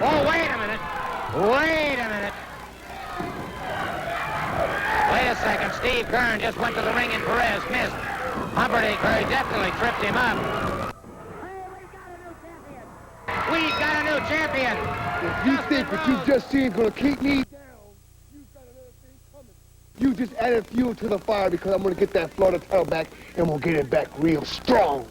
Oh, wait a minute. Wait a minute. Wait a second. Steve Kern just went to the ring and Perez missed. Humperdink definitely tripped him up. We've got a new champion. If you think what you just seen gonna keep me down, you got another thing coming. You just added fuel to the fire because I'm gonna get that Florida title back and we'll get it back real strong.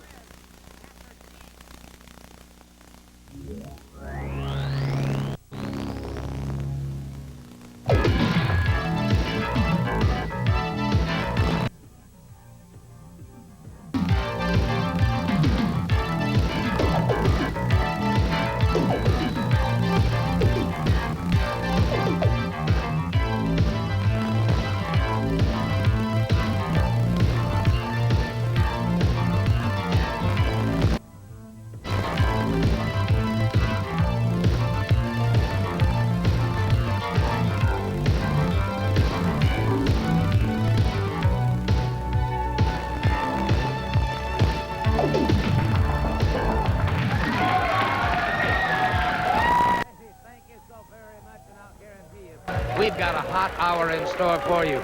We've got a hot hour in store for you.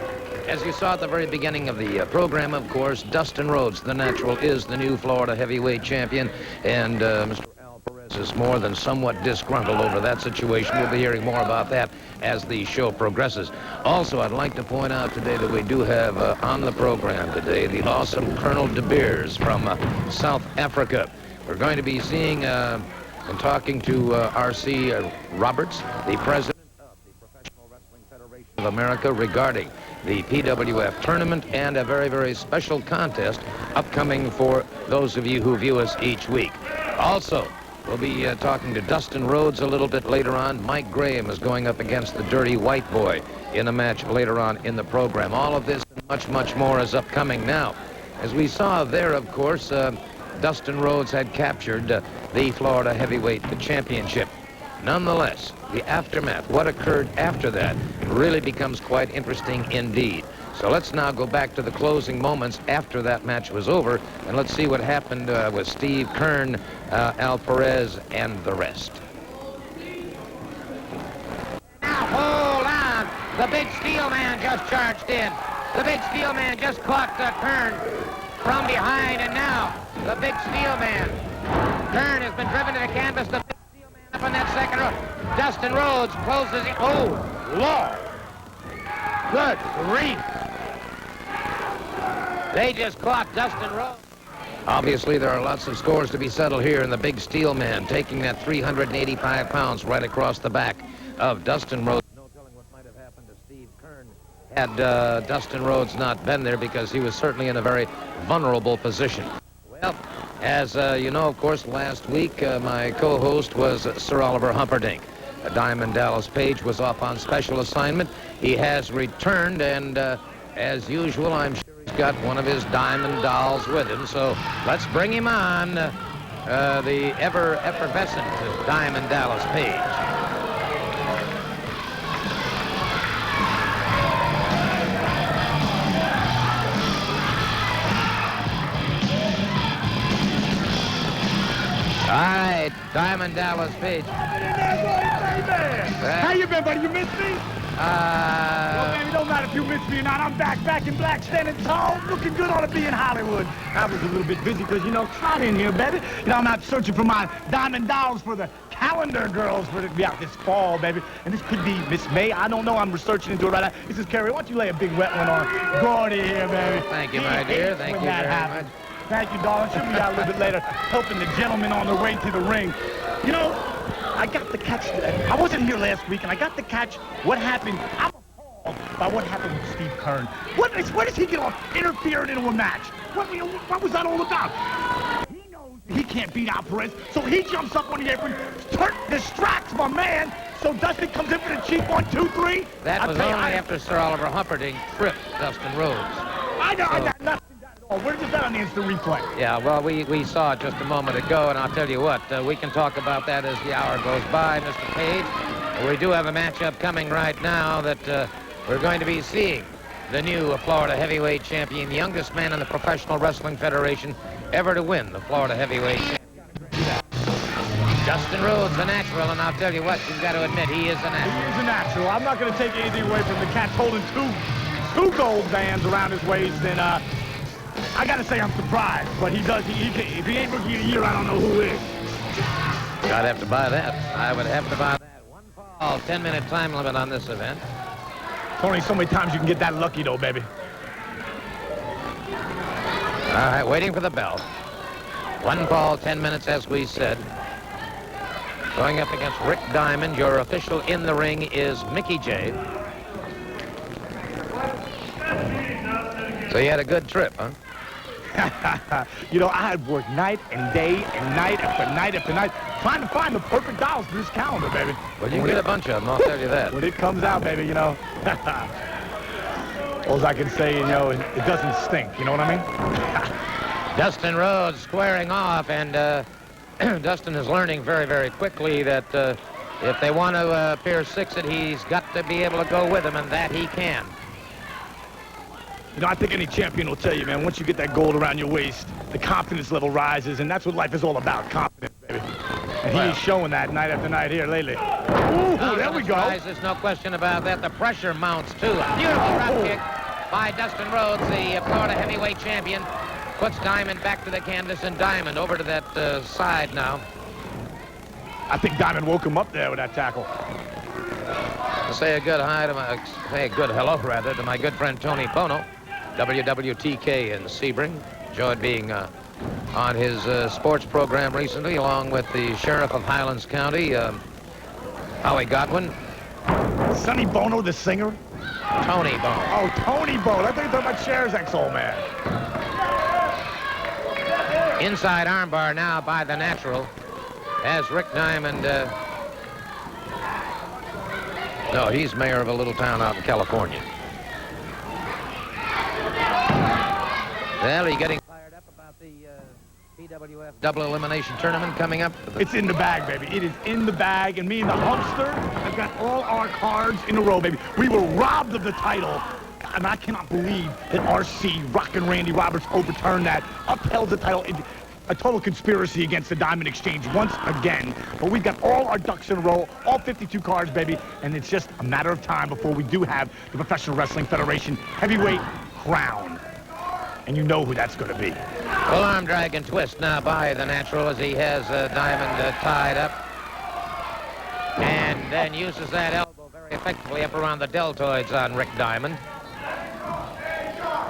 As you saw at the very beginning of the program, of course, Dustin Rhodes, the natural, is the new Florida heavyweight champion, and Mr. Perez is more than somewhat disgruntled over that situation. We'll be hearing more about that as the show progresses. Also, I'd like to point out today that we do have on the program today the awesome Colonel DeBeers from South Africa. We're going to be seeing and talking to R.C. Roberts, the president of America, regarding the PWF tournament and a very, very special contest upcoming for those of you who view us each week. Also, we'll be talking to Dustin Rhodes a little bit later on. Mike Graham is going up against the Dirty White Boy in a match later on in the program. All of this and much, much more is upcoming now. As we saw there, of course, Dustin Rhodes had captured the Florida Heavyweight Championship. Nonetheless, the aftermath, what occurred after that, really becomes quite interesting indeed. So let's now go back to the closing moments after that match was over, and let's see what happened with Steve Kern, Perez, and the rest. Now, hold on. The big Steelman just charged in. The big Steelman just caught Kern from behind, and now the big Steelman. Kern has been driven to the canvas. The big Steelman up on that second row. Dustin Rhodes closes it. Oh, Lord. Good grief. They just caught Dustin Rhodes. Obviously, there are lots of scores to be settled here, and the big Steelman taking that 385 pounds right across the back of Dustin Rhodes. No telling what might have happened to Steve Kern had Dustin Rhodes not been there, because he was certainly in a very vulnerable position. Well, as you know, of course, last week my co-host was Sir Oliver Humperdink. Diamond Dallas Page was off on special assignment. He has returned, and as usual, I'm sure he's got one of his diamond dolls with him. So let's bring him on, the ever-effervescent Diamond Dallas Page. All right, Diamond Dallas Page. How you been, buddy? You missed me? Well, baby, don't matter if you missed me or not. I'm back in black, standing tall, looking good, ought to be in Hollywood. I was a little bit busy because, you know, it's hot in here, baby. You know, I'm out searching for my diamond dolls for the calendar girls for to be out this fall, baby. And this could be Miss May. I don't know. I'm researching into it right now. This is Carrie. Why don't you lay a big wet one on Gordy here, baby? Thank you, my dear. Thank you very much. Thank you, darling. She'll be out a little bit later, helping the gentleman on the way to the ring. You know, I got to catch, I wasn't here last week, and I got to catch what happened. I'm appalled by what happened with Steve Kern. Where does he get off interfering into a match? What was that all about? He knows he can't beat out Perez, so he jumps up on the apron, distracts my man, so Dustin comes in for the cheap 1, 2, 3. That was only after Sir Oliver Humperdink tripped Dustin Rhodes. I know, so. I got nothing. Where's that on the instant replay? Yeah, well, we saw it just a moment ago, and I'll tell you what, we can talk about that as the hour goes by, Mr. Page. We do have a matchup coming right now that we're going to be seeing. The new Florida heavyweight champion, the youngest man in the Professional Wrestling Federation ever to win the Florida heavyweight championship. Dustin Rhodes, the natural, and I'll tell you what, you've got to admit, he is a natural. He is a natural. I'm not going to take anything away from the cat's holding two gold bands around his waist, and I got to say I'm surprised, but he does. If he ain't Rookie of the Year, I don't know who is. I'd have to buy that. I would have to buy that. 1 fall, 10-minute time limit on this event. It's only so many times you can get that lucky, though, baby. All right, waiting for the bell. 1 fall, 10 minutes, as we said. Going up against Rick Diamond. Your official in the ring is Mickey J. So you had a good trip, huh? You know, I had worked night and day and night after night after night trying to find the perfect dials for this calendar, baby. Well, you can get a bunch of them, I'll tell you that. When it comes out, baby, you know, all I can say, you know, it doesn't stink, you know what I mean? Dustin Rhodes squaring off, and Dustin is learning very, very quickly that if they want to appear six-it, he's got to be able to go with them, and that he can. You know, I think any champion will tell you, man, once you get that gold around your waist, the confidence level rises, and that's what life is all about, confidence, baby. And he's showing that night after night here lately. Ooh, there we go. There's no question about that. The pressure mounts, too. A beautiful drop kick by Dustin Rhodes, the Florida heavyweight champion. Puts Diamond back to the canvas, and Diamond over to that side now. I think Diamond woke him up there with that tackle. Say a good hi to say a good hello, rather, to my good friend Tony Bono, WWTK in Sebring. Enjoyed being on his sports program recently, along with the Sheriff of Highlands County, Howie Godwin. Sonny Bono, the singer? Tony Bono. Oh, Tony Bono. I think you're talking about Cher's ex-old man. Inside armbar now by the natural, as Rick Diamond... No, he's mayor of a little town out in California. Well, are you getting fired up about the PWF double elimination tournament coming up? It's in the bag, baby. It is in the bag, and me and the Humpster have got all our cards in a row, baby. We were robbed of the title, and I cannot believe that RC, Rockin' Randy Roberts, overturned that, upheld the title. A total conspiracy against the Diamond Exchange once again. But we've got all our ducks in a row, all 52 cards, baby, and it's just a matter of time before we do have the Professional Wrestling Federation heavyweight crown. And you know who that's going to be. Full arm drag and twist now by the natural as he has Diamond tied up. And then uses that elbow very effectively up around the deltoids on Rick Diamond.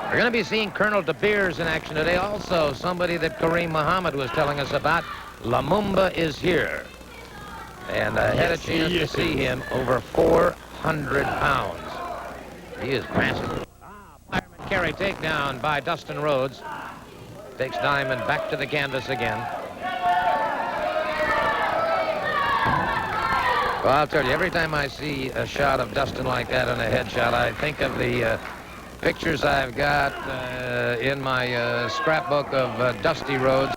We're going to be seeing Colonel DeBeers in action today. Also, somebody that Kareem Muhammad was telling us about, Lumba is here. And I had a chance to see him, over 400 pounds. He is massive. Fireman carry takedown by Dustin Rhodes. Takes Diamond back to the canvas again. Well, I'll tell you, every time I see a shot of Dustin like that on a headshot, I think of the pictures I've got in my scrapbook of Dusty Rhodes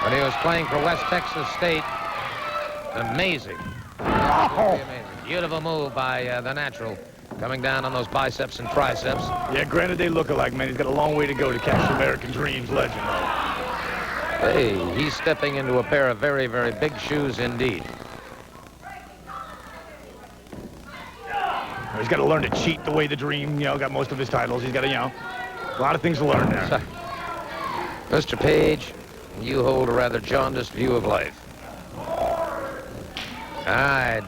when he was playing for West Texas State. Amazing. Oh. Amazing. Beautiful move by the natural, coming down on those biceps and triceps. Yeah, granted they look alike, man. He's got a long way to go to catch the American Dreams legend, though. Hey, he's stepping into a pair of very, very big shoes indeed. He's got to learn to cheat the way the Dream, you know, got most of his titles. He's got to, you know, a lot of things to learn there. So, Mr. Page, you hold a rather jaundiced view of life. All right,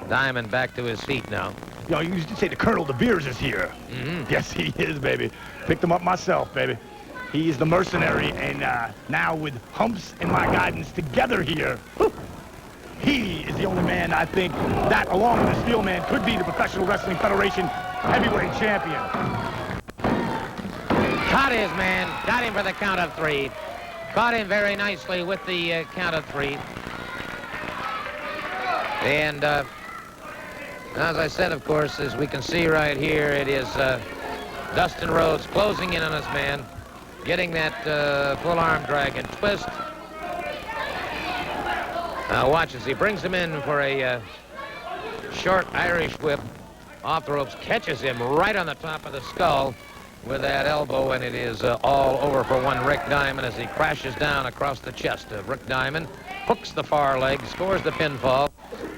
Diamond back to his feet now. You know, you used to say the Colonel DeBeers is here. Mm-hmm. Yes, he is, baby. Picked him up myself, baby. He is the mercenary, and now with Humps and my guidance together here, he is the only man, I think, that, along with the Steelman, could be the Professional Wrestling Federation heavyweight champion. Caught his man, got him for the count of 3. Caught him very nicely with the count of 3. And as I said, of course, as we can see right here, it is Dustin Rhodes closing in on his man, getting that full arm drag and twist. Now watch as he brings him in for a short Irish whip off the ropes, catches him right on the top of the skull, with that elbow, and it is all over for one Rick Diamond as he crashes down across the chest of Rick Diamond, hooks the far leg, scores the pinfall,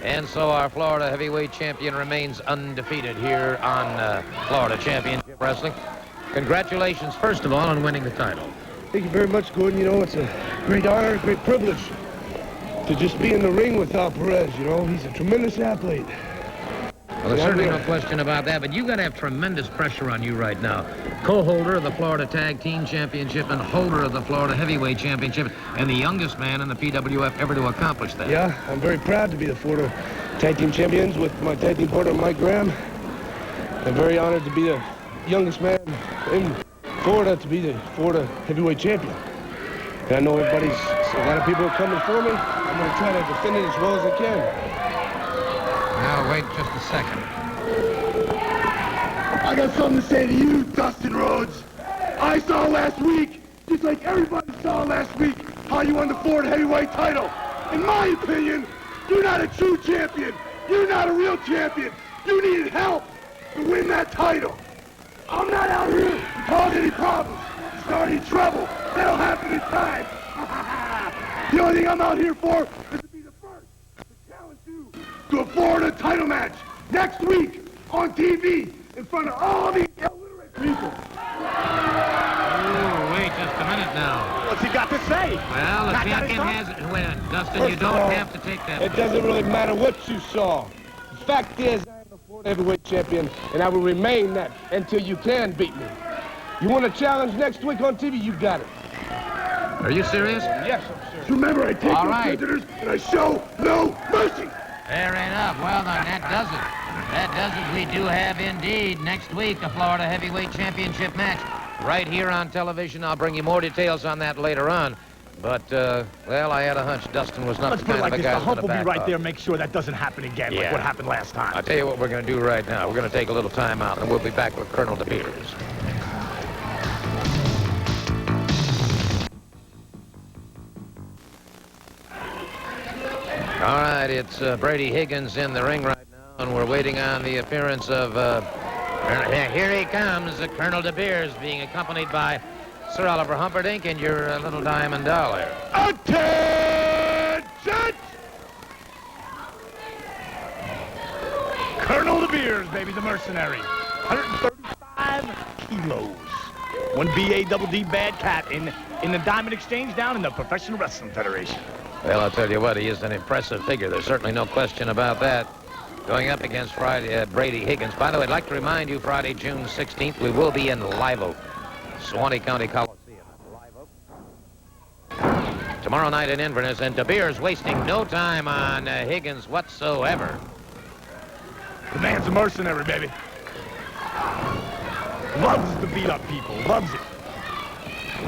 and so our Florida heavyweight champion remains undefeated here on Florida Championship Wrestling. Congratulations, first of all, on winning the title. Thank you very much, Gordon. You know, it's a great honor, a great privilege to just be in the ring with Perez. You know, he's a tremendous athlete. Well, there's certainly no question about that, but you got to have tremendous pressure on you right now. Co-holder of the Florida Tag Team Championship and holder of the Florida Heavyweight Championship, and the youngest man in the PWF ever to accomplish that. Yeah, I'm very proud to be the Florida Tag Team Champions with my tag team partner, Mike Graham. I'm very honored to be the youngest man in Florida to be the Florida Heavyweight Champion. And I know a lot of people are coming for me. I'm going to try to defend it as well as I can. Now, wait just a second. I got something to say to you, Dustin Rhodes. I saw last week, just like everybody saw last week, how you won the Florida heavyweight title. In my opinion, you're not a true champion. You're not a real champion. You needed help to win that title. I'm not out here to cause any problems, start any trouble. That'll happen in time. The only thing I'm out here for is to be the first to challenge you to a Florida title match next week on TV in front of all these illiterate people. Oh, wait just a minute now. What's he got to say? Well, the champion has it. Wait, Dustin, you don't have to take that. It doesn't really matter what you saw. The fact is, I am the Florida heavyweight champion, and I will remain that until you can beat me. You want a challenge next week on TV? You got it. Are you serious? Yes, I'm serious. Remember, I take All no right. prisoners, and I show no mercy. Fair enough. Well, then, that does it. That does it. We do have, indeed, next week, a Florida Heavyweight Championship match right here on television. I'll bring you more details on that later on. But, well, I had a hunch Dustin was not Let's the put it kind like of a this. guy The who's hump going will to be back right off. there. Make sure that doesn't happen again like what happened last time. I'll tell you what we're going to do right now. We're going to take a little time out, and we'll be back with Colonel DeBeers. All right, it's Brady Higgins in the ring right now, and we're waiting on the appearance of, here he comes, Colonel DeBeers, being accompanied by Sir Oliver Humperdink and your little diamond doll there. Attention! Colonel DeBeers, baby, the mercenary. 135 kilos. One B-A-double-D bad cat in the Diamond Exchange down in the Professional Wrestling Federation. Well, I'll tell you what, he is an impressive figure. There's certainly no question about that. Going up against Brady Higgins. By the way, I'd like to remind you, Friday, June 16th, we will be in Live Oak, Suwannee County Coliseum. Live Oak. Tomorrow night in Inverness, and DeBeers wasting no time on Higgins whatsoever. The man's a mercenary, baby. Loves to beat up people. Loves it.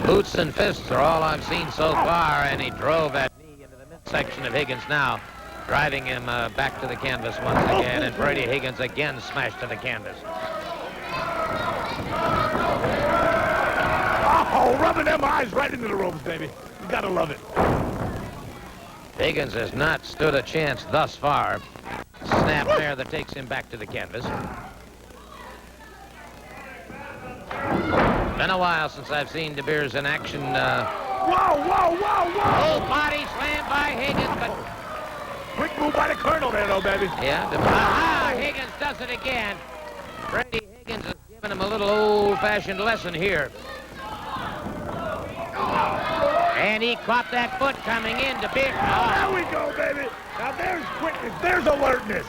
Boots and fists are all I've seen so far, and he drove that knee into the midsection of Higgins now, driving him back to the canvas once again, and Brady Higgins again smashed to the canvas. Oh, rubbing them eyes right into the ropes, baby. You gotta love it. Higgins has not stood a chance thus far. Snap there that takes him back to the canvas. Been a while since I've seen DeBeers in action. Whoa! Oh, body slam by Higgins, but... Quick move by the Colonel there, though, baby. Yeah, Higgins does it again. Brady Higgins has given him a little old-fashioned lesson here. And he caught that foot coming in. DeBeers. There we go, baby. Now there's quickness. There's alertness.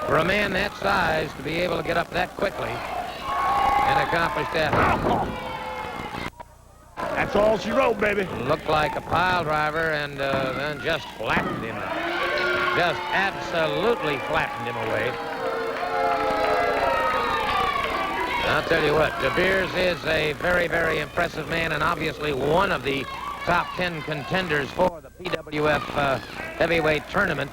For a man that size to be able to get up that quickly and accomplish that. That's all she wrote, baby. Looked like a pile driver, and then just flattened him. Just absolutely flattened him away. I'll tell you what, DeBeers is a very, very impressive man, and obviously one of the top 10 contenders for the PWF heavyweight tournament.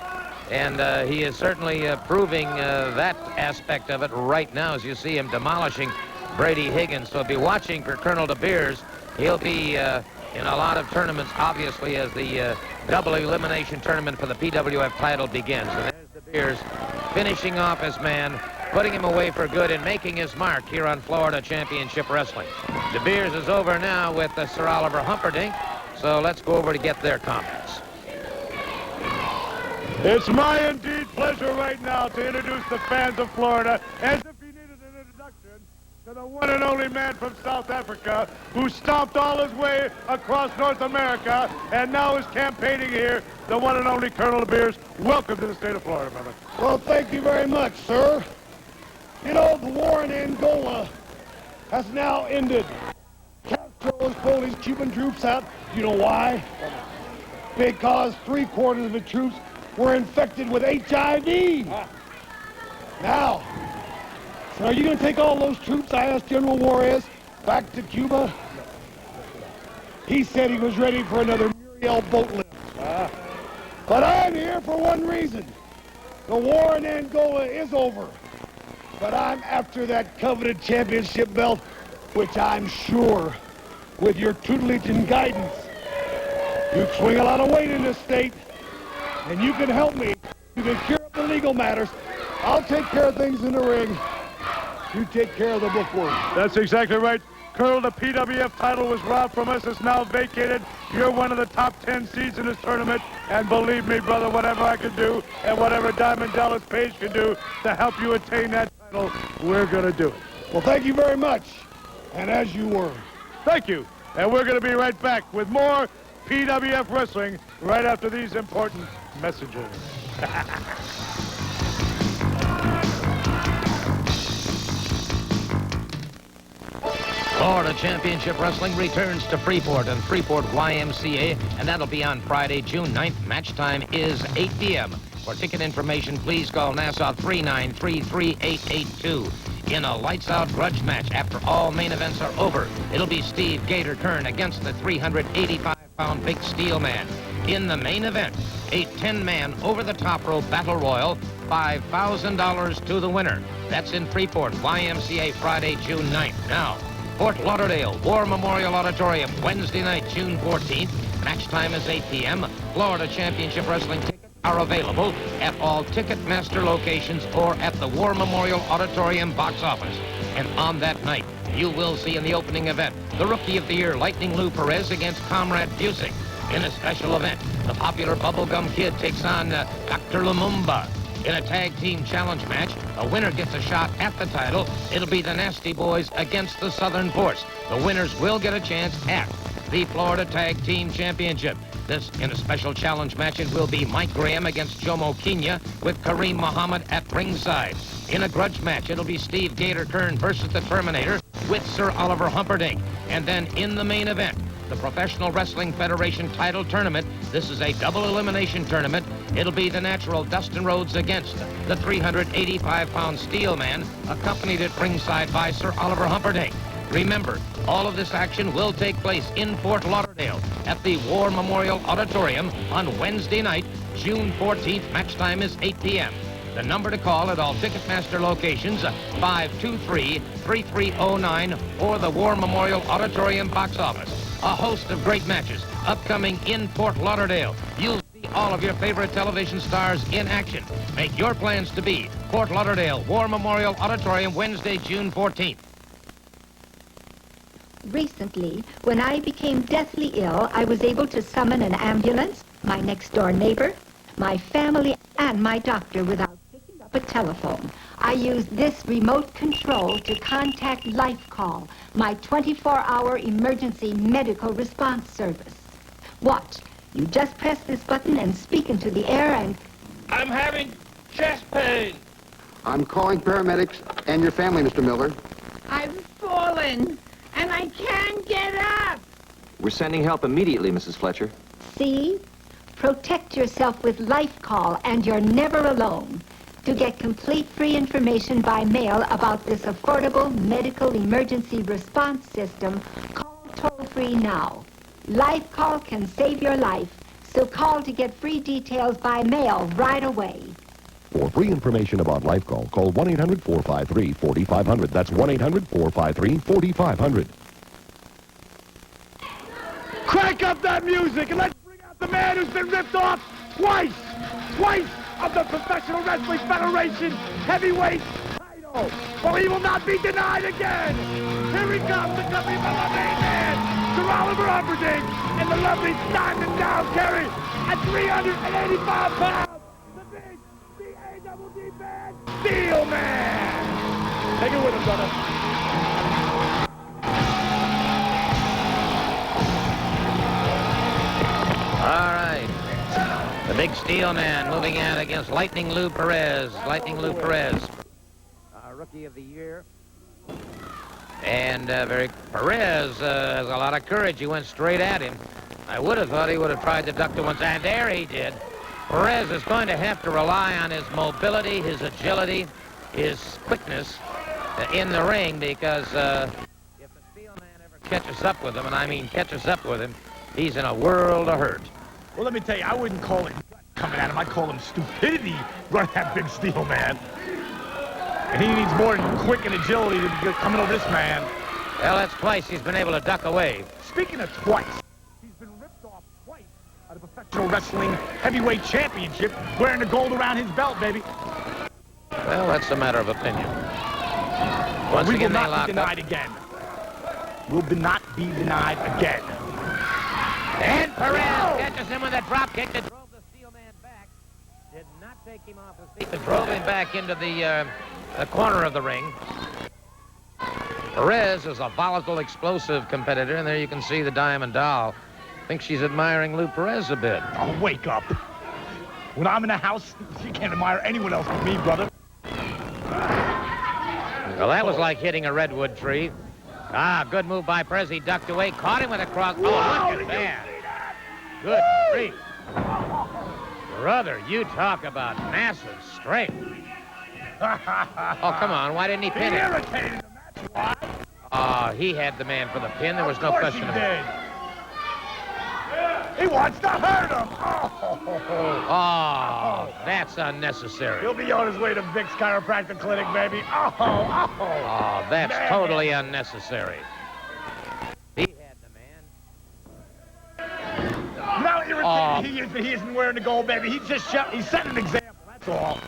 And he is certainly proving that aspect of it right now as you see him demolishing Brady Higgins. So be watching for Colonel DeBeers. He'll be in a lot of tournaments, obviously, as the double elimination tournament for the PWF title begins. And there's DeBeers finishing off his man putting him away for good and making his mark here on Florida Championship Wrestling. DeBeers is over now with Sir Oliver Humperdink, so let's go over to get their comments. It's my indeed pleasure right now to introduce the fans of Florida, as if he needed an introduction, to the one and only man from South Africa who stomped all his way across North America and now is campaigning here, the one and only Colonel DeBeers. Welcome to the state of Florida, brother. Well, thank you very much, sir. You know, the war in Angola has now ended. Castro has pulled his Cuban troops out. You know why? Because 3/4 of the troops were infected with HIV. Now, so are you going to take all those troops, I asked General Juarez, back to Cuba? He said he was ready for another Muriel boat lift. But I'm here for one reason. The war in Angola is over. But I'm after that coveted championship belt, which I'm sure, with your tutelage and guidance, you swing a lot of weight in this state, and you can help me. You can clear up the legal matters. I'll take care of things in the ring. You take care of the bookwork. That's exactly right. Colonel, the PWF title was robbed from us. It's now vacated. You're one of the top 10 seeds in this tournament. And believe me, brother, whatever I can do and whatever Diamond Dallas Page can do to help you attain that title, we're going to do it. Well, thank you very much. And as you were. Thank you. And we're going to be right back with more PWF Wrestling right after these important messages. Florida Championship Wrestling returns to Freeport and Freeport YMCA, and that'll be on Friday, June 9th. Match time is 8 p.m. For ticket information, please call Nassau 3933882. In a lights-out grudge match after all main events are over, it'll be Steve Gator Kern against the 385-pound Big Steel Man. In the main event, a 10-man over-the-top rope battle royal, $5,000 to the winner. That's in Freeport YMCA Friday, June 9th. Now, Fort Lauderdale War Memorial Auditorium, Wednesday night, June 14th. Match time is 8 p.m. Florida Championship Wrestling tickets are available at all Ticketmaster locations or at the War Memorial Auditorium box office. And on that night, you will see in the opening event the Rookie of the Year, Lightning Lou Perez against Comrade Busey. In a special event, the popular Bubblegum Kid takes on Dr. Lumba. In a tag team challenge match, a winner gets a shot at the title. It'll be the Nasty Boys against the Southern Force. The winners will get a chance at the Florida Tag Team Championship. This, in a special challenge match, it will be Mike Graham against Jomo Kenya with Kareem Muhammad at ringside. In a grudge match, it'll be Steve Gator Kern versus the Terminator with Sir Oliver Humperdink. And then in the main event, the Professional Wrestling Federation title tournament. This is a double elimination tournament. It'll be the natural Dustin Rhodes against the 385-pound Steelman, accompanied at ringside by Sir Oliver Humperdink. Remember, all of this action will take place in Fort Lauderdale at the War Memorial Auditorium on Wednesday night, June 14th. Match time is 8 p.m. The number to call at all Ticketmaster locations, 523-3309, or the War Memorial Auditorium box office. A host of great matches upcoming in Fort Lauderdale. You'll see all of your favorite television stars in action. Make your plans to be Fort Lauderdale War Memorial Auditorium, Wednesday, June 14th. Recently, when I became deathly ill, I was able to summon an ambulance, my next-door neighbor, my family, and my doctor without picking up a telephone. I used this remote control to contact Life Call, my 24-hour emergency medical response service. Watch. You just press this button and speak into the air and... I'm having chest pain. I'm calling paramedics and your family, Mr. Miller. I've fallen, and I can't get up. We're sending help immediately, Mrs. Fletcher. See? Protect yourself with Life Call, and you're never alone. To get complete free information by mail about this affordable medical emergency response system, call toll-free now. Life Call can save your life, so call to get free details by mail right away. For free information about Life Call, call 1-800-453-4500. That's 1-800-453-4500. Crank up that music and let's bring out the man who's been ripped off twice of the Professional Wrestling Federation heavyweight title. title. For he will not be denied again. Here he comes, accompanied by the main man, Sir Oliver Humperdink, and the lovely Diamond Down carry at 385 pounds. The big D-A-double-D bad Steelman. Take it with him, brother. All right. The big Steelman moving out against Lightning Lou Perez. Lightning Lou Perez, Rookie of the Year. And Perez has a lot of courage. He went straight at him. I would have thought he would have tried to duck to one side. And there he did. Perez is going to have to rely on his mobility, his agility, his quickness in the ring, because if the Steelman ever catches up with him, and I mean catches up with him, he's in a world of hurt. Well, let me tell you, I wouldn't call it coming at him. I'd call him stupidity running that big Steelman. And he needs more than quick and agility to be coming over this man. Well, that's twice he's been able to duck away. Speaking of twice, he's been ripped off twice out of a professional wrestling heavyweight championship wearing the gold around his belt, baby. Well, that's a matter of opinion. Once We will again, they not lock be denied up. again. Will not be denied again. And Perez catches him with a drop kick that drove the Steelman back. Did not take him off his feet, but drove him back into the corner of the ring. Perez is a volatile, explosive competitor, and there you can see the Diamond Doll. I think she's admiring Lou Perez a bit. Oh, wake up. When I'm in the house, you can't admire anyone else but me, brother. Well, that was like hitting a redwood tree. Ah, good move by Perez. He ducked away, caught him with a cross. Oh, look at that. Good grief. Brother, you talk about massive strength. Oh, come on. Why didn't he pin He him? irritated him, that's why. Oh, he had the man for the pin. There was no question Of course about it. he did. He wants to hurt him. Oh, that's unnecessary. He'll be on his way to Vic's Chiropractic Clinic, baby. Oh, that's man. totally unnecessary. He had the man. You know how irritated he is that he isn't wearing the gold, baby? He's setting an example, that's all.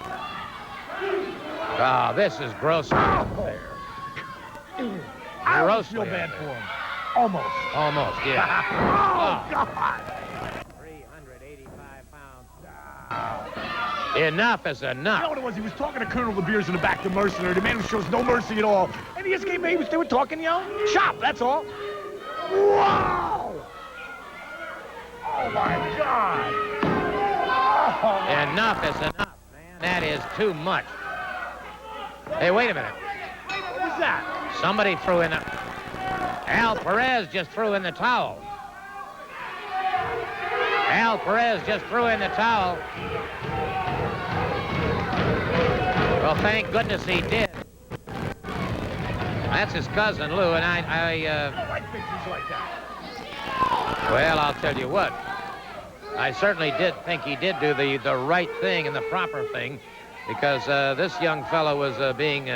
Oh, this is grossly unfair. I almost Grossly feel bad unfair. for him. Almost. Almost, yeah. Oh, God. 385 pounds. Enough is You know enough. what it was? He was talking to Colonel DeBeers in the back, the mercenary, the man who shows no mercy at all. And he just came, they were talking, shop, that's all. Wow! Oh, my God. Oh, my Enough is enough, man. That is too much. Hey, wait a minute. What was that? Somebody threw in a... Al Perez just threw in the towel. Al Perez just threw in the towel. Well, thank goodness he did. That's his cousin, Lou, and I don't like pictures like that. well, I'll tell you what. I certainly did think he did do the right thing and the proper thing, because this young fellow was being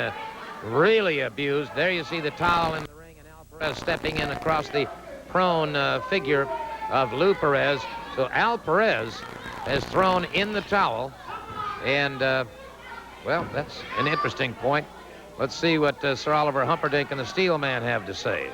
really abused. There you see the towel in the ring, and Al Perez stepping in across the prone figure of Lou Perez. So Al Perez has thrown in the towel, and, well, that's an interesting point. Let's see what Sir Oliver Humperdink and the Steelman have to say.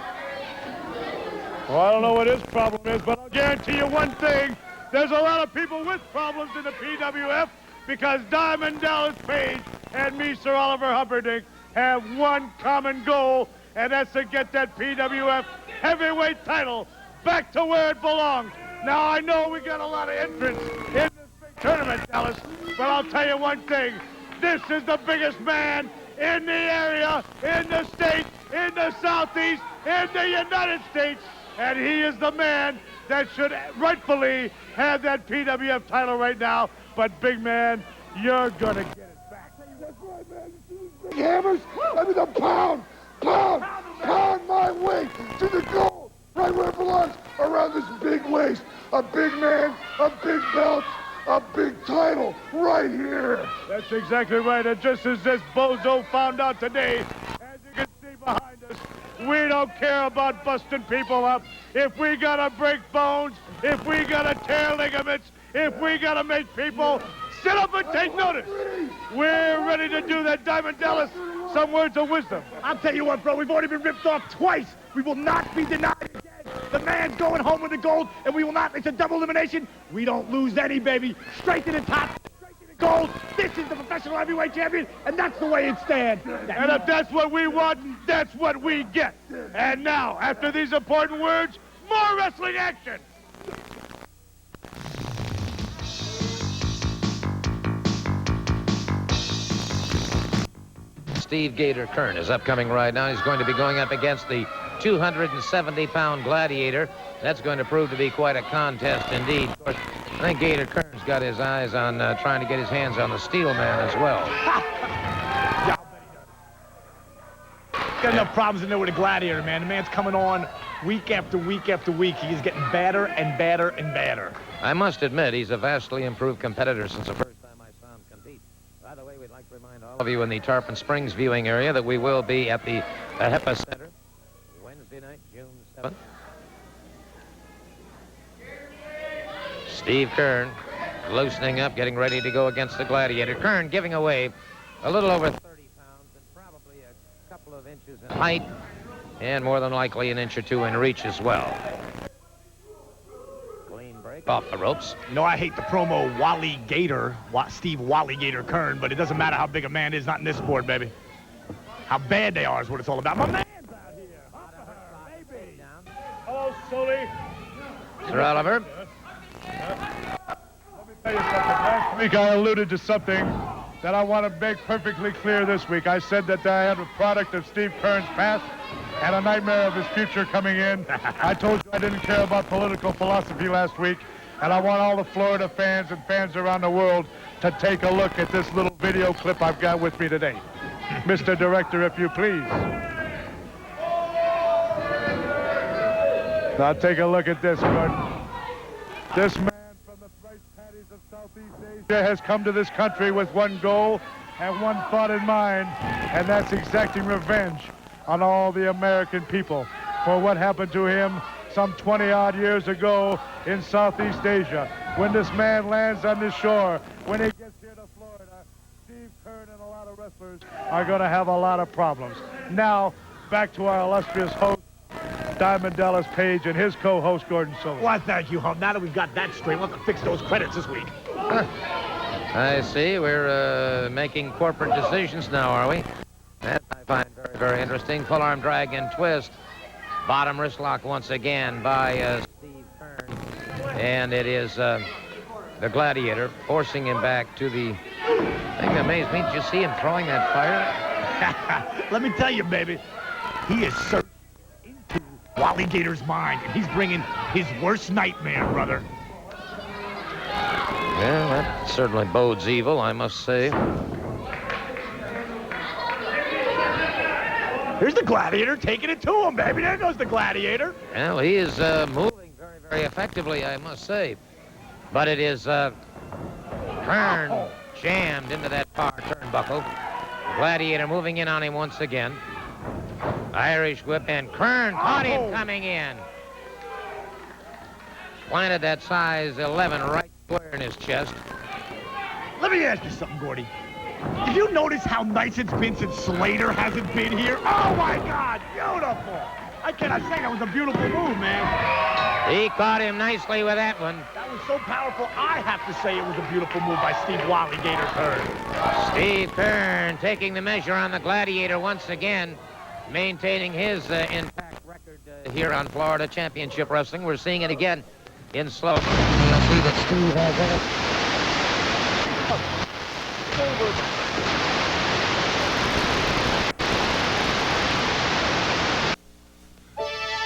Well, I don't know what his problem is, but I'll guarantee you one thing. There's a lot of people with problems in the PWF, because Diamond Dallas Page and me, Sir Oliver Humperdink, have one common goal, and that's to get that PWF heavyweight title back to where it belongs. Now, I know we got a lot of entrants in this big tournament, Dallas, but I'll tell you one thing. This is the biggest man in the area, in the state, in the Southeast, in the United States, and he is the man that should rightfully have that PWF title right now. But, big man, you're going to get it back. That's right, man. You see these big hammers? I mean, a pound my way to the goal, right where it belongs, around this big waist. A big man, a big belt, a big title, right here. That's exactly right. And just as this bozo found out today, as you can see behind us, we don't care about busting people up. If we gotta break bones, if we gotta tear ligaments, if we gotta make people sit up and take notice, we're ready to do that, Diamond Dallas. some words of wisdom. I'll tell you what, bro, we've already been ripped off twice. We will not be denied again. The man's going home with the gold, and we will not. It's a double elimination. We don't lose any, baby. Straight to the top, straight to the gold. This is the professional heavyweight champion, and that's the way it stands. And if that's what we want, that's what we get. And now, after these important words, more wrestling action. Steve Gator Kern is upcoming right now. He's going to be going up against the 270-pound Gladiator. That's going to prove to be quite a contest indeed. Of course, I think Gator Kern's got his eyes on trying to get his hands on the Steelman as well. Got enough problems in there with the Gladiator, man. The man's coming on week after week after week. He is getting badder and badder and badder. I must admit, he's a vastly improved competitor since the first time I saw him compete. By the way, we'd like to remind all of you in the Tarpon Springs viewing area that we will be at the HEPA Center Wednesday night, June 7th. Steve Kern loosening up, getting ready to go against the Gladiator. Kern giving away a little over 30 pounds and probably a couple of inches in height and more than likely an inch or two in reach as well. Clean break off the ropes. You know, I hate the promo Wally Gator, Steve Wally Gator Kern, but it doesn't matter how big a man is, not in this sport, baby. How bad they are is what it's all about. My man's out here. Baby. Hello, Sully. Sir Oliver. Let me tell you something. Last week I alluded to something that I want to make perfectly clear this week. I said that I have a product of Steve Kern's past and a nightmare of his future coming in. I told you I didn't care about political philosophy last week, and I want all the Florida fans and fans around the world to take a look at this little video clip I've got with me today. Mr. Director, if you please. Now take a look at this, Gordon. This man from the bright patties of Southeast Asia has come to this country with one goal and one thought in mind, and that's exacting revenge on all the American people for what happened to him some 20-odd years ago in Southeast Asia. When this man lands on this shore, when he gets here to Florida, Steve Kern and a lot of wrestlers are going to have a lot of problems. Now, back to our illustrious host, Diamond Dallas Page, and his co-host, Gordon Sullivan. Why, thank you, Hump. Now that we've got that straight, we'll have to fix those credits this week. I see. We're making corporate decisions now, are we? That I find very, very interesting. Full arm drag and twist. Bottom wrist lock once again by Steve Kern. And it is the Gladiator forcing him back to the... thing that amazed me, did you see him throwing that fire? Let me tell you, baby, he is searching into Wally Gator's mind, and he's bringing his worst nightmare, brother. Well, that certainly bodes evil, I must say. Here's the Gladiator taking it to him, baby. There goes the Gladiator. Well, he is moving very, very effectively, I must say. But it is Kern jammed into that far turnbuckle. Gladiator moving in on him once again. Irish whip, and Kern caught him coming in. Planted that size 11 right square in his chest. Let me ask you something, Gordy. Did you notice how nice it's been since Slater hasn't been here? Oh, my God, beautiful. I cannot say that was a beautiful move, man. He caught him nicely with that one. That was so powerful, I have to say it was a beautiful move by Steve Wally Gator Kern. Steve Kern taking the measure on the Gladiator once again, maintaining his intact record here on Florida Championship Wrestling. We're seeing it again in slow. You'll see that Steve has it.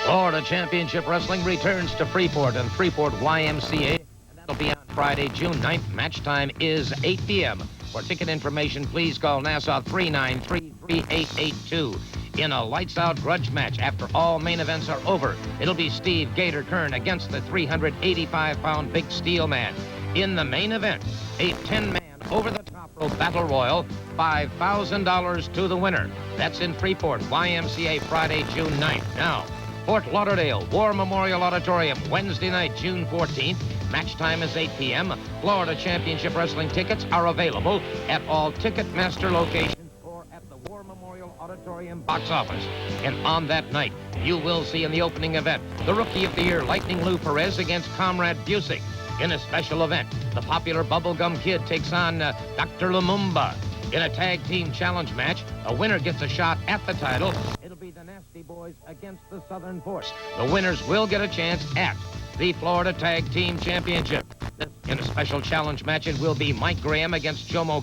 Florida Championship Wrestling returns to Freeport and Freeport YMCA, and that'll be on Friday, June 9th. Match time is 8 p.m. For ticket information, please call Nassau 393-3882. In a lights-out grudge match after all main events are over, it'll be Steve Gator Kern against the 385-pound Big Steel Man. In the main event, a 10-man over-the-top rope battle royal, $5,000 to the winner. That's in Freeport, YMCA, Friday, June 9th. Now, Fort Lauderdale War Memorial Auditorium, Wednesday night, June 14th. Match time is 8 p.m. Florida Championship Wrestling tickets are available at all Ticketmaster locations or at the War Memorial Auditorium box office. And on that night, you will see in the opening event the Rookie of the Year, Lightning Lou Perez, against Comrade Busick. In a special event, the popular Bubblegum Kid takes on Dr. Lumba. In a tag team challenge match, a winner gets a shot at the title. It'll be the Nasty Boys against the Southern Force. The winners will get a chance at the Florida Tag Team Championship. In a special challenge match, it will be Mike Graham against Jomo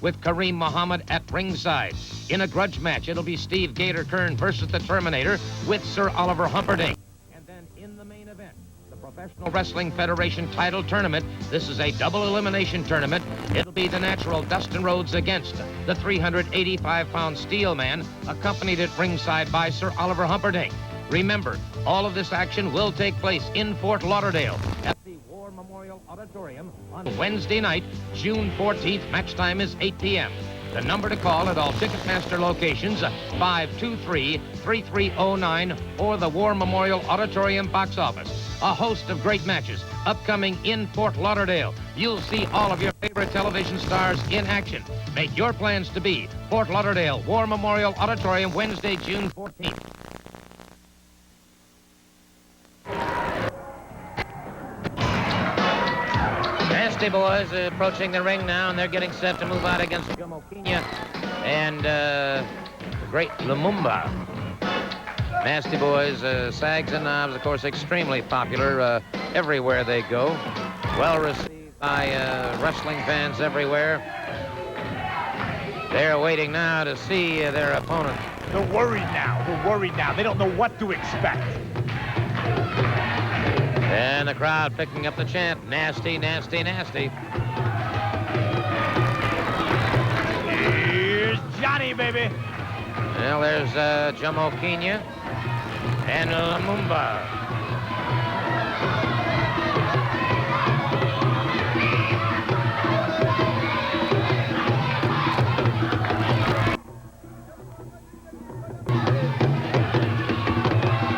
with Kareem Muhammad at ringside. In a grudge match, it'll be Steve Gator Kern versus the Terminator with Sir Oliver Humperdink. And then in the main event, the Professional Wrestling Federation title tournament. This is a double elimination tournament. It'll be the natural Dustin Rhodes against the 385-pound Steelman, accompanied at ringside by Sir Oliver Humperdink. Remember, all of this action will take place in Fort Lauderdale at the War Memorial Auditorium on Wednesday night, June 14th. Match time is 8 p.m. The number to call at all Ticketmaster locations, 523-3309, or the War Memorial Auditorium box office. A host of great matches upcoming in Fort Lauderdale. You'll see all of your favorite television stars in action. Make your plans to be Fort Lauderdale War Memorial Auditorium, Wednesday, June 14th. Nasty Boys approaching the ring now, and they're getting set to move out against Jomo and the great Lumumba. Nasty Boys, Sags and Knobs, of course, extremely popular everywhere they go. Well received by wrestling fans everywhere. They're waiting now to see their opponent. They're worried now. They're worried now. They don't know what to expect. And the crowd picking up the chant, nasty, nasty, nasty. Here's Johnny, baby. Well, there's Jomo and Lumumba.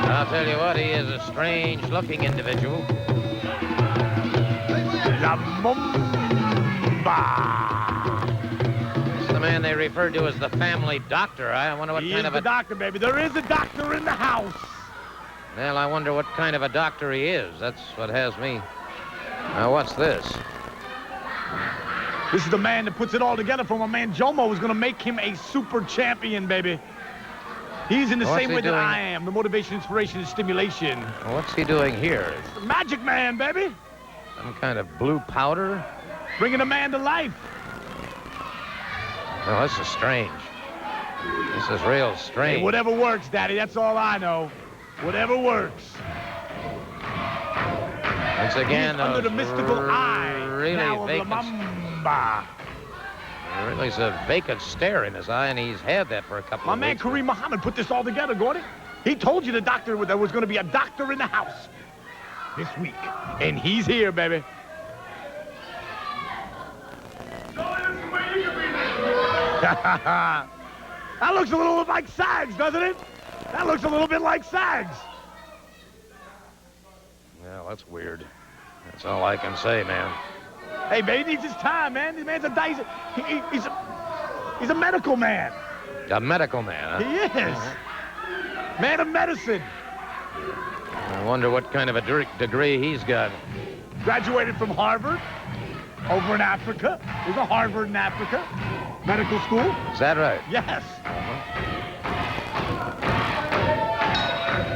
I'll tell you what, he is a strange-looking individual. Lumumba. This is the man they referred to as the family doctor. I wonder what kind of a... He is the doctor, baby. There is a doctor in the house. Well, I wonder what kind of a doctor he is. That's what has me... Now, what's this? This is the man that puts it all together for my man Jomo, who's going to make him a super champion, baby. He's in the same way that I am. The motivation, inspiration, and stimulation. What's he doing here? It's the magic man, baby. Some kind of blue powder? Bringing a man to life. Oh, this is strange. This is real strange. Hey, whatever works, Daddy. That's all I know. Whatever works. Once again, under the mystical eye really now of vacant. Lumumba. Really, it's a vacant stare in his eye, and he's had that for a couple of weeks. My man Kareem Muhammad put this all together, Gordy. He told you there was going to be a doctor in the house this week. And he's here, baby. That looks a little like Sags, doesn't it? That looks a little bit like Sags. Well, that's weird. That's all I can say, man. Hey, baby, he needs his time, man. This man's he's a medical man. A medical man, huh? He is. Man of medicine. I wonder what kind of a degree he's got. Graduated from Harvard over in Africa. There's a Harvard in Africa. Medical school. Is that right? Yes.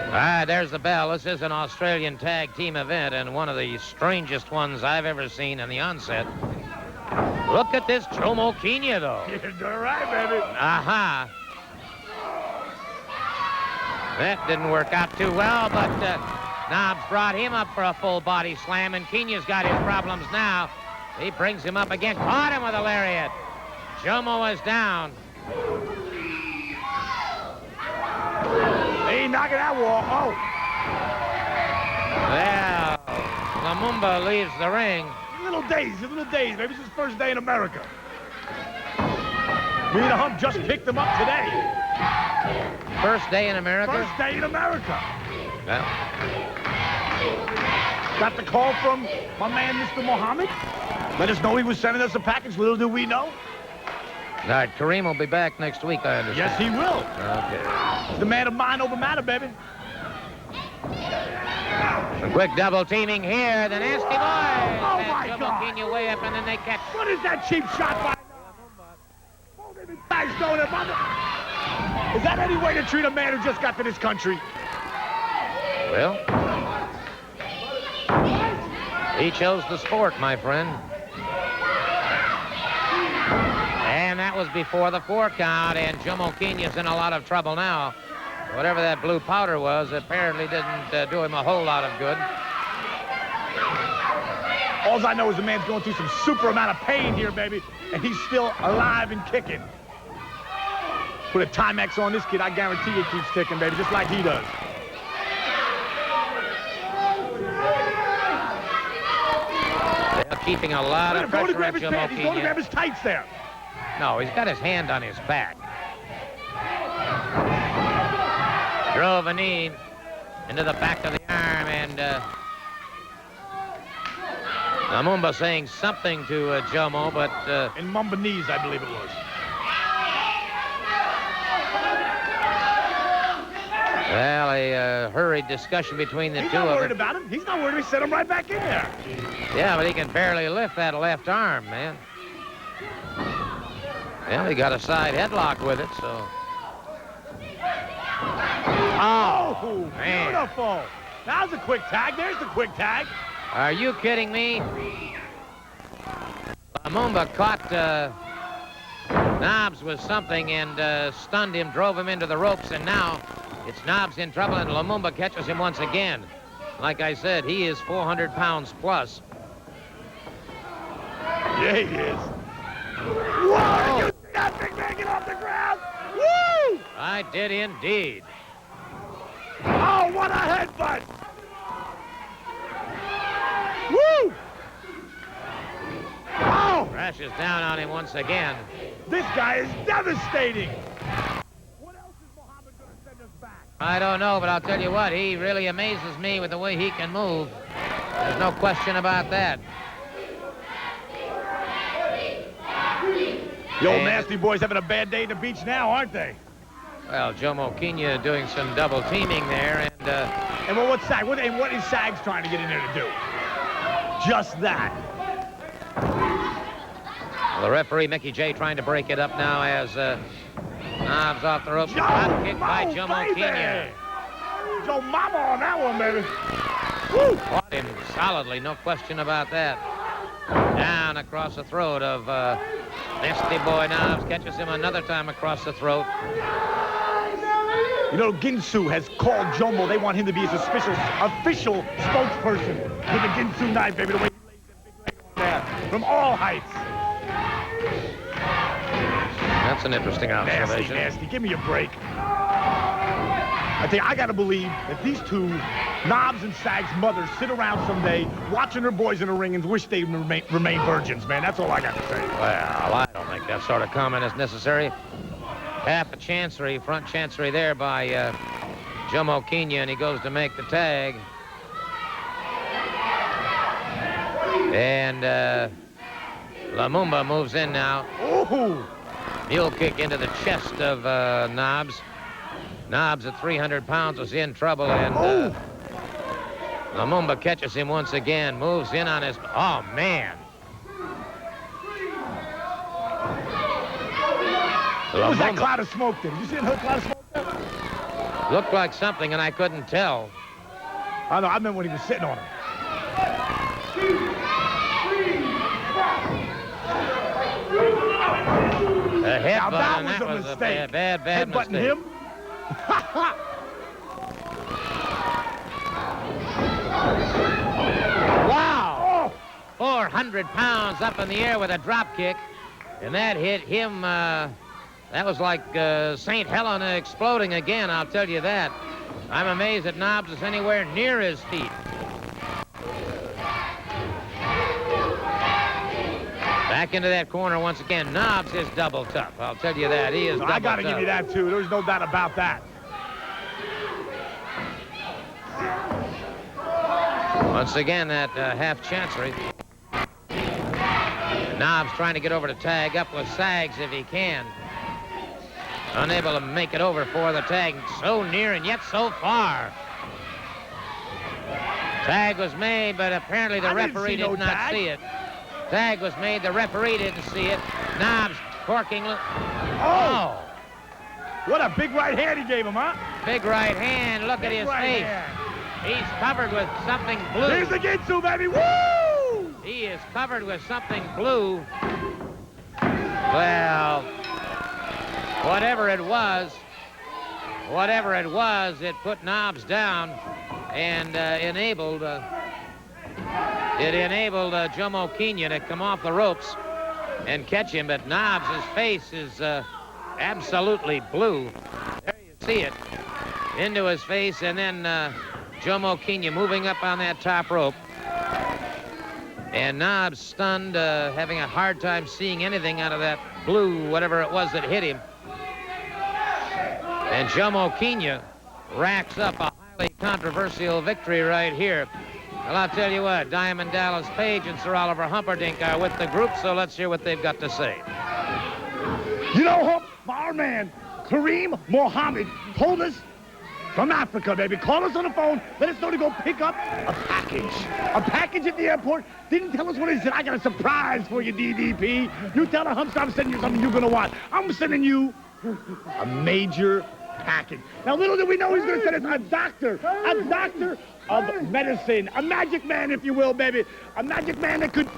All right, there's the bell. This is an Australian tag team event, and one of the strangest ones I've ever seen in the onset. Look at this Jomo, though. You're doing right, baby. Aha. That didn't work out too well, but Knobs brought him up for a full body slam, and Kenya's got his problems now. He brings him up again, caught him with a lariat. Jomo is down. He knocking that wall. Oh. Well, Lumumba leaves the ring. He's a little dazed. Maybe it's his first day in America. Me and the Hump just picked him up today. First day in America? First day in America. Well. Got the call from my man, Mr. Muhammad. Let us know he was sending us a package. Little do we know. All right, Kareem will be back next week, I understand. Yes, he will. Okay. He's the man of mind over matter, baby. A quick double teaming here. The nasty boys. Oh, And my Jomo God. Kenya way up, and then they catch. What is that cheap shot by? Is that any way to treat a man who just got to this country? Well, he chose the sport, my friend. And that was before the 4 count, and Jomo Kenya's in a lot of trouble now. Whatever that blue powder was apparently didn't do him a whole lot of good. All I know is the man's going through some super amount of pain here, baby, and he's still alive and kicking. Put a Timex on this kid, I guarantee he keeps ticking, baby, just like he does. They're keeping a lot of pressure on Jomo He's going to grab Kenya. his tights there. No, he's got his hand on his back. Drove a knee into the back of the arm, and Lumba saying something to Jomo, but... in Mumbinese, I believe it was. Well, a hurried discussion between the He's two not of worried them. about him. He's not worried. He set him right back in there. Yeah, but he can barely lift that left arm, man. Well, he got a side headlock with it, so... Oh, man. Beautiful. That was a quick tag. There's the quick tag. Are you kidding me? Lumba caught Knobs with something and stunned him, drove him into the ropes, and now it's Knobs in trouble, and Lumumba catches him once again. Like I said, he is 400 pounds plus. Yeah, he is. Whoa! Did you see that big man get off the ground? Woo! I did indeed. Oh, what a headbutt! Woo! Oh! Crashes down on him once again. This guy is devastating. What else is Muhammad going to send us back? I don't know, but I'll tell you what, he really amazes me with the way he can move. There's no question about that. The old nasty boys having a bad day at the beach now, aren't they? Well, Jomo Kenya doing some double teaming there, And well, what's Sag? What is Sags trying to get in there to do? Just that. the referee, Mickey J, trying to break it up now as Knobs off the rope. Hot kick by Jomo Kenya. Joe Mama on that one, baby. Woo! Caught him solidly, no question about that. Down across the throat of Nasty Boy Knobs. Catches him another time across the throat. You know, Ginsu has called Jomo. They want him to be his official spokesperson with the Ginsu knife, baby. The way he lays that big leg on there from all heights. That's an interesting observation. Nasty. Give me a break. I think I got to believe that these two, Knobs and Sag's mothers, sit around someday watching their boys in the ring and wish they remain virgins, man. That's all I got to say. Well, I don't think that sort of comment is necessary. Half a chancery, front chancery there by Jomo Kenya, and he goes to make the tag. And Lumumba moves in now. Ooh! Mule kick into the chest of Knobs. Knobs at 300 pounds was in trouble, and Lumumba catches him once again, moves in on his... Oh, man. What was that cloud of smoke there? Did you see that cloud of smoke there? Looked like something, and I couldn't tell. I know, I meant when he was sitting on him. The headbutt, Now and that was a mistake. bad Headbutting mistake. him? Wow! 400 pounds up in the air with a drop kick, and that hit him. That was like St. Helena exploding again, I'll tell you that. I'm amazed that Knobs is anywhere near his feet. Back into that corner once again. Knobs is double tough. I'll tell you that. He is double tough. I got to give you that, too. There's no doubt about that. Once again, that half chancery. Knobs trying to get over to tag up with Sags if he can. Unable to make it over for the tag. So near and yet so far. Tag was made, but apparently the referee did not see it. Tag was made, the referee didn't see it. Knobs corking. Oh! What a big right hand he gave him, huh? Big right hand. Look at his face. He's covered with something blue. Here's the Gitsu, baby. Woo! He is covered with something blue. Well, whatever it was, it put Knobs down and enabled Jomo Kenya to come off the ropes and catch him. But Knobs' face is absolutely blue. There you see it, into his face, and then Jomo Kenya moving up on that top rope. And Knobs stunned, having a hard time seeing anything out of that blue, whatever it was that hit him. And Jomo Kenya racks up a highly controversial victory right here. Well, I'll tell you what, Diamond Dallas Page and Sir Oliver Humperdink are with the group, so let's hear what they've got to say. You know, our man, Kareem Mohammed, told us from Africa, baby. Called us on the phone, let us know to go pick up a package. A package at the airport. Didn't tell us what he said. I got a surprise for you, DDP. You tell the Humps I'm sending you something you're going to want. I'm sending you a major package. Now, little did we know he's going to send us a doctor of medicine. A magic man, if you will, baby. A magic man that could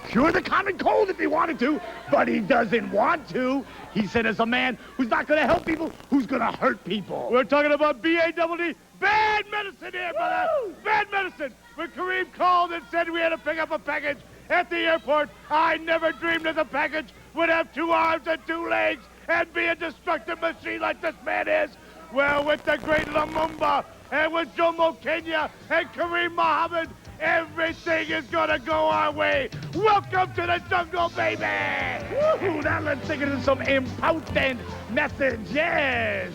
cure the common cold if he wanted to, but he doesn't want to. He said as a man who's not going to help people, who's going to hurt people. We're talking about B-A-D-D, bad medicine here, brother. Bad medicine. When Kareem called and said we had to pick up a package at the airport, I never dreamed that the package would have 2 arms and 2 legs and be a destructive machine like this man is. Well, with the great Lumba and with Jomo Kenya and Kareem Mohammed, everything is gonna go our way. Welcome to the jungle, baby! Woohoo! Now let's take it to some important message. Yes!